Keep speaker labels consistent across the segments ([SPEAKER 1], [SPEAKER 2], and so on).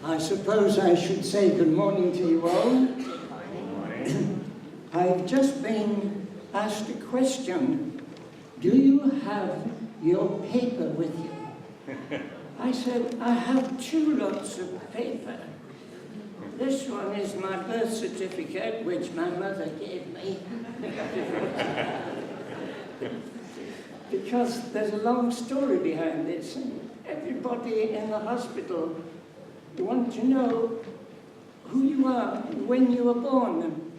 [SPEAKER 1] I suppose I should say good morning to you all. I've just been asked a question. Do you have your paper with you? I said, I have 2 lots of paper. This one is my birth certificate, which my mother gave me. Because there's a long story behind this. Everybody in the hospital want to know who you are, when you were born.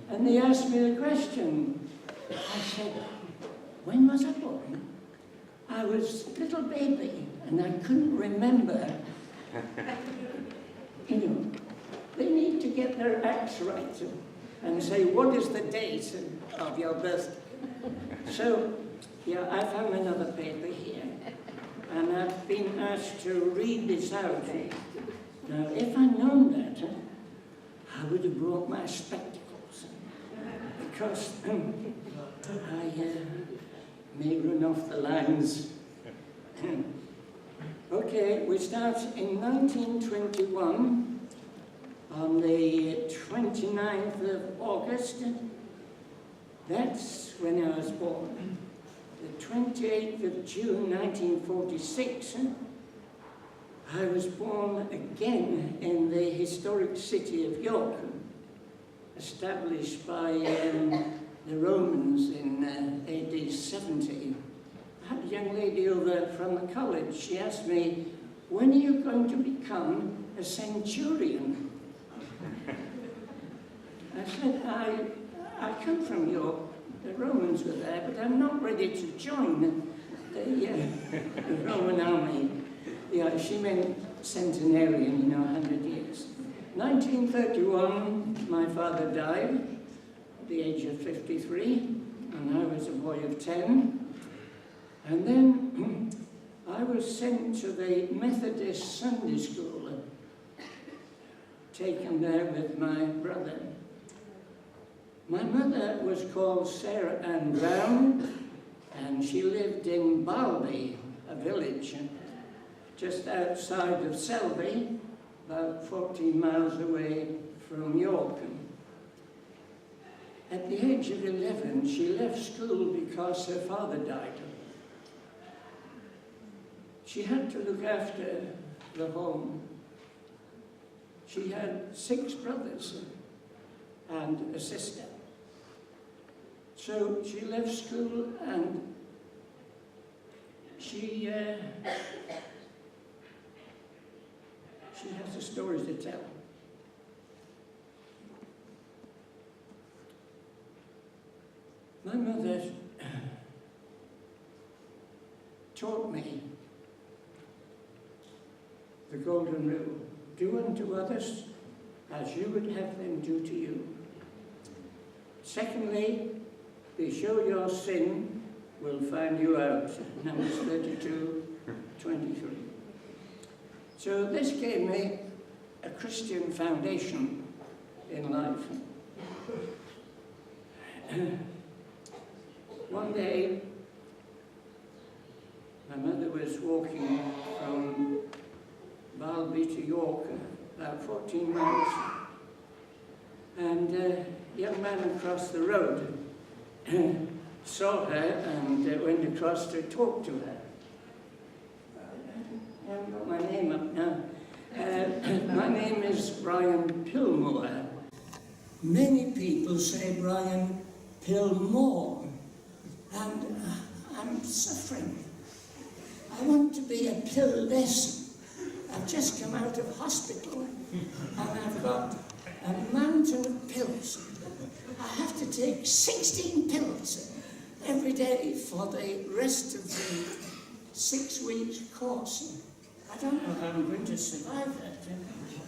[SPEAKER 1] And they asked me the question. I said, when was I born? I was a little baby, and I couldn't remember. You know, they need to get their acts right and say, what is the date of your birth? So, yeah, I found another paper here, and I've been asked to read this out. Now, if I'd known that, I would have brought my spectacles, because I may run off the lines. Okay, we start in 1921, on the 29th of August. That's when I was born. The 28th of June 1946, I was born again in the historic city of York, established by the Romans in AD 70. I had a young lady over from the college. She asked me, when are you going to become a centurion? I said, I come from York. The Romans were there, but I'm not ready to join the Roman army. Yeah, she meant centenarian, you know, 100 years. 1931, my father died at the age of 53, and I was a boy of 10. And then I was sent to the Methodist Sunday school, taken there with my brother. My mother was called Sarah Ann Brown, and she lived in Balby, a village just outside of Selby, about 14 miles away from York. At the age of 11, she left school because her father died. She had to look after the home. She had 6 brothers and a sister. So she left school, and she has a story to tell. My mother taught me the golden rule: do unto others as you would have them do to you. Secondly, be sure your sin will find you out. Numbers 32:23. So this gave me a Christian foundation in life. One day, my mother was walking from Balby to York, about 14 miles, and a young man across the road saw her and went across to talk to her. I haven't got my name up now. My name is Brian Pilmoor. Many people say Brian Pilmoor, and I'm suffering. I want to be a pill less. I've just come out of hospital, and I've got a mountain of pills. I have to take 16 pills every day for the rest of the 6 weeks course. I don't know how I'm going to survive that.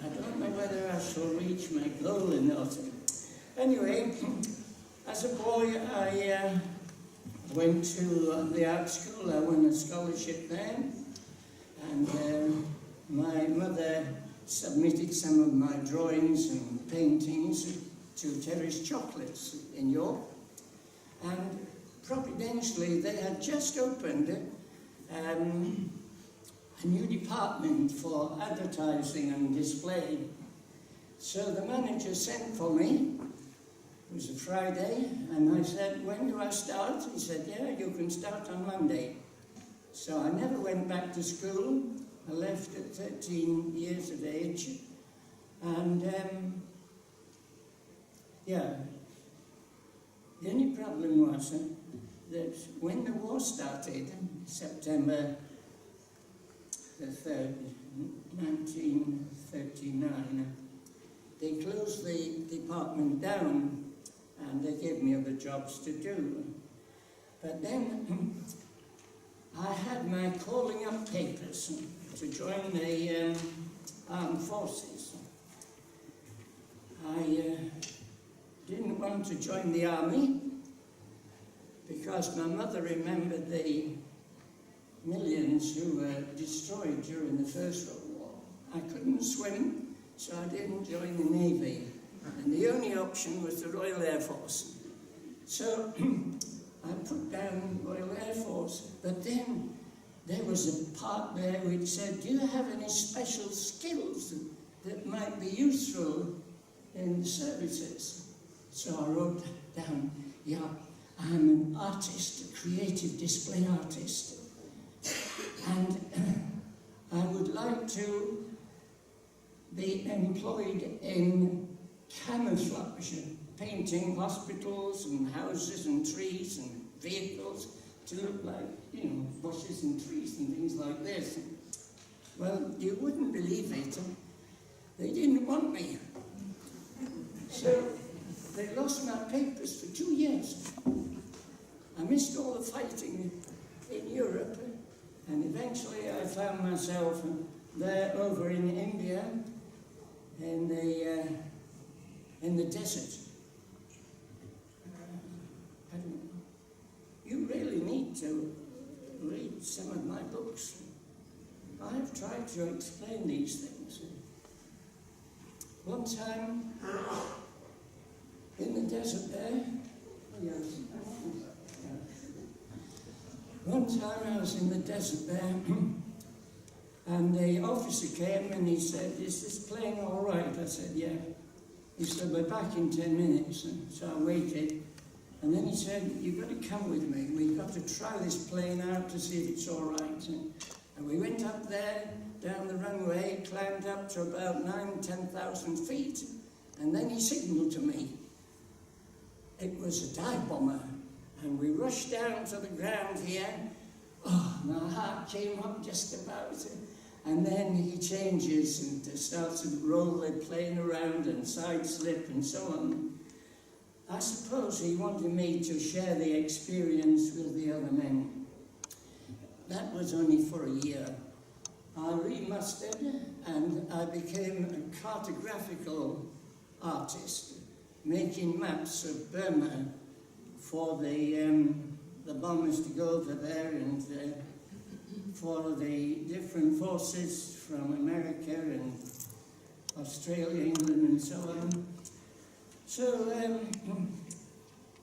[SPEAKER 1] I don't know whether I shall reach my goal or not. Anyway, as a boy, I went to the art school. I won a scholarship there, and my mother submitted some of my drawings and paintings to Terry's Chocolates in York, and providentially they had just opened, I a new department for advertising and display. So the manager sent for me. It was a Friday, and I said, when do I start? He said, yeah, you can start on Monday. So I never went back to school. I left at 13 years of age. And, yeah, the only problem was that when the war started, September the 3rd, 1939, they closed the department down and they gave me other jobs to do. But then I had my calling up papers to join the armed forces. I didn't want to join the army because my mother remembered the millions who were destroyed during the First World War. I couldn't swim, so I didn't join the Navy. And the only option was the Royal Air Force. So I put down Royal Air Force, but then there was a part there which said, do you have any special skills that might be useful in the services? So I wrote down, yeah, I'm an artist, a creative display artist. And I would like to be employed in camouflage, painting hospitals and houses and trees and vehicles to look like, you know, bushes and trees and things like this. Well, you wouldn't believe it. They didn't want me. So they lost my papers for 2 years. I missed all the fighting in Europe, and eventually I found myself there over in India in the desert. You really need to read some of my books. I've tried to explain these things. One time in the desert there, one time I was in the desert there, and the officer came and he said, is this plane all right? I said, yeah. He said, we're back in 10 minutes. And so I waited. And then he said, you've got to come with me. We've got to try this plane out to see if it's all right. And we went up there, down the runway, climbed up to about 10,000 feet. And then he signaled to me. It was a dive bomber. And we rushed down to the ground here. Oh, my heart came up just about. And then he changes and starts to roll the plane around and side slip and so on. I suppose he wanted me to share the experience with the other men. That was only for a year. I re-mustered and I became a cartographical artist, making maps of Burma for the bombers to go over there and for the different forces from America and Australia, England and so on. So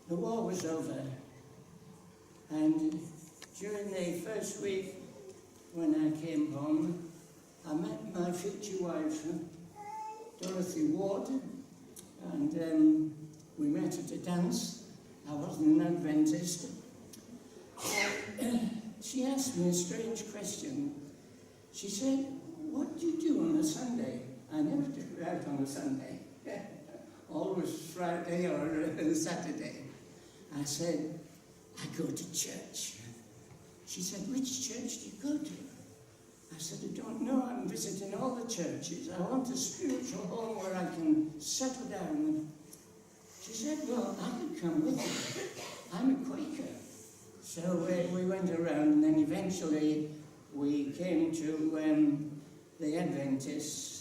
[SPEAKER 1] the war was over, and during the first week when I came home, I met my future wife, Dorothy Ward, and we met at a dance. I wasn't an Adventist. She asked me a strange question. She said, what do you do on a Sunday? I never took her out on a Sunday. Always Friday or Saturday. I said, I go to church. She said, which church do you go to? I said, I don't know. I'm visiting all the churches. I want a spiritual home where I can settle down. She said, well, I could come with you. I'm a Quaker. So we went around, and then eventually we came to the Adventists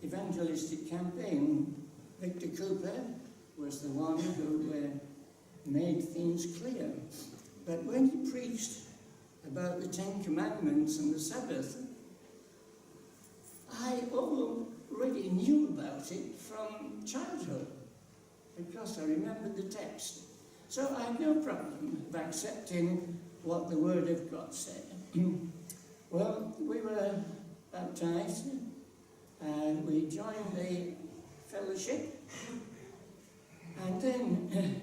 [SPEAKER 1] evangelistic campaign. Victor Cooper was the one who made things clear. But when he preached about the Ten Commandments and the Sabbath, I already knew about it from childhood because I remembered the text. So I had no problem of accepting what the Word of God said. Well, we were baptized and we joined the fellowship, and then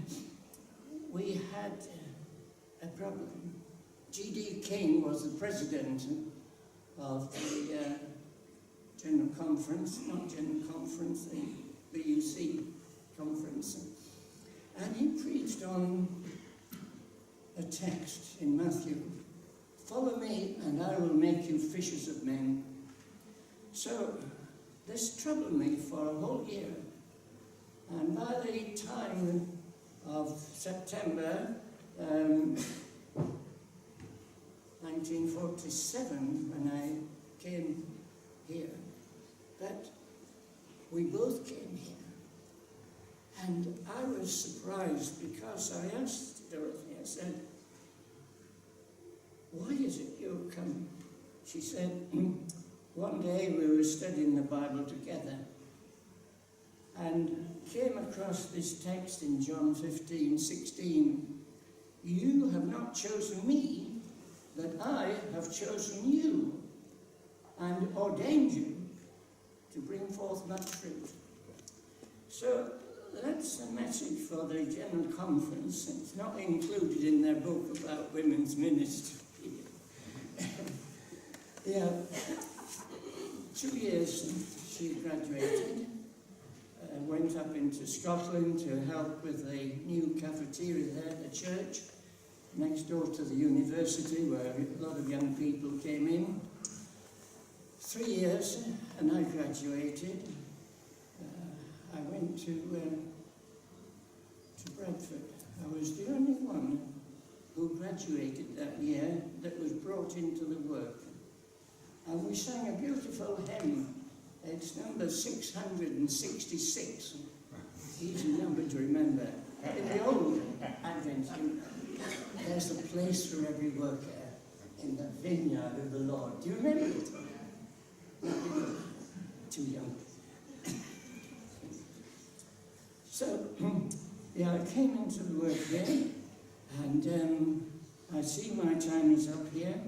[SPEAKER 1] we had a problem. G.D. King was the president of the General Conference, not General Conference, the BUC Conference, and he preached on a text in Matthew, "Follow me and I will make you fishers of men." So this troubled me for a whole year, and by the time of September 1947, when I came here, that we both came here. And I was surprised because I asked Dorothy, I said, "Why is it you come?" She said, "One day we were studying the Bible together and came across this text in John 15:16. You have not chosen me, but I have chosen you and ordained you to bring forth much fruit." So that's a message for the General Conference. It's not included in their book about women's ministry. Yeah, 2 years she graduated, went up into Scotland to help with the new cafeteria there at the church, next door to the university where a lot of young people came in. 3 years and I graduated. I went to Bradford. I was the only one who graduated that year that was brought into the work. And we sang a beautiful hymn. It's number 666. Easy number to remember. In the old Advent hymn, there's a place for every worker in the vineyard of the Lord. Do you remember it? Too young. So, yeah, I came into the work here, and I see my time is up here,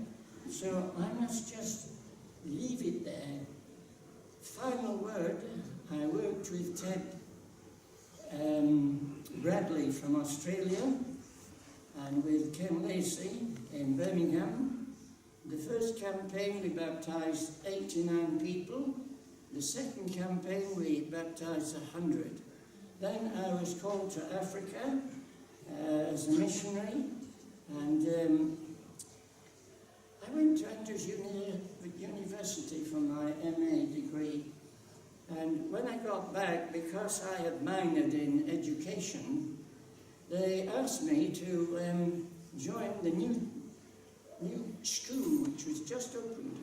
[SPEAKER 1] so I must just leave it there. Final word, I worked with Ted Bradley from Australia, and with Ken Lacey in Birmingham. The first campaign we baptized 89 people. The second campaign we baptized 100. Then I was called to Africa as a missionary, and I went to Andrews University for my MA degree. And when I got back, because I had minored in education, they asked me to join the new school, which was just opened.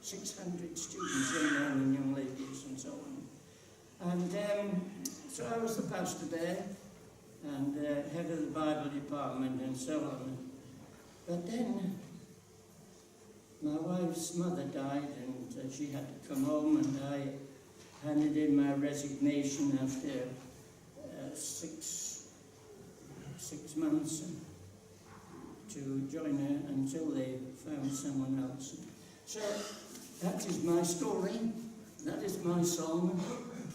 [SPEAKER 1] 600 students, young men and young ladies and so on. And so I was the pastor there, and head of the Bible department and so on. But then my wife's mother died, and she had to come home, and I handed in my resignation after 6 months to join her until they found someone else. So that is my story, that is my song,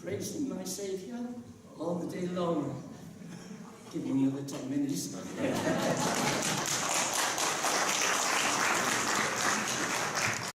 [SPEAKER 1] praising my Saviour all the day long. Give me another 10 minutes.